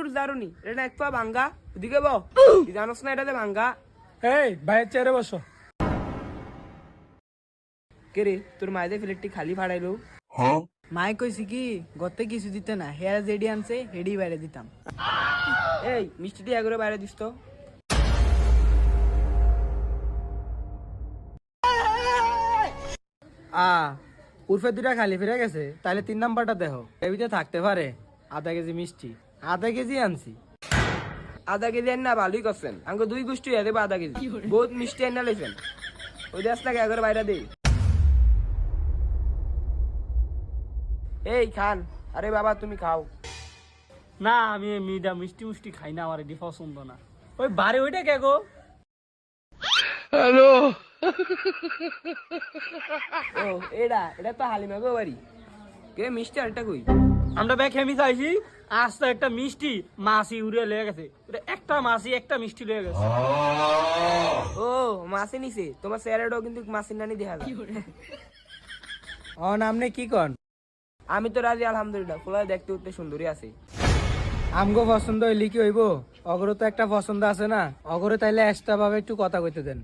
উঠ দারুনি, এটা এক পা ভাঙ্গা, ওদিকে বো, তুই জানোস না এটাতে ভাঙ্গা। এই ভাইয়ের চেয়ারে বসো। কে রে তোর মায়েদের প্লেটটি খালি ফাড়াইলো? মাই কইছি কি গতে কিছু দিতে না, হেয়ার জেডি আনছে হেডি বাইরে দিতাম। এই মিষ্টিটি এগুলো বাইরে দিস তো। উর্ফে দুটা খালি ফিরে গেছে, তাহলে 3 নাম্বারটা দেখো, এর ভিতরে থাকতে পারে আধা কেজি মিষ্টি। আধা কেজি আনছি। আধা কেজি না ভালোই করছেন, আমাকে 2 গোষ্ঠী হয়ে দেবো আধা কেজি, বহুত মিষ্টি এনে লাইছেন। ওই দেশটাকে এগুলো বাইরে দেই। এই খান, আরে বাবা তুমি খাও। না আমি মিডা মিষ্টি মিষ্টি খাই না, আমার এটি পছন্দ না। ওই বারে ওইটা কে গো? ও এটা এটা তো হালিমা গো বাড়ি। কে মিষ্টি আরেকটা কই? আমরা ব্যাগ খেমি চাইছি, আজ তো একটা মিষ্টি মাছি উড়ে লেগে গেছে। ওটা একটা মাছি একটা মিষ্টি লেগে গেছে। ও মাসি নিছে, তোমার স্যারেডও কিন্তু মাসির নানি দেখা যায়। নামনে কি কন? আমি তো রাজি আলহামদুলিল্লাহ, ফুলা দেখতে উঠতে সুন্দরী আছে। আমগো পছন্দ হইলে কি হইব? অগরো তো একটা পছন্দ আছে না, অগরে তাইলে এক্সট্রা ভাবে একটু কথা কইতে দেন।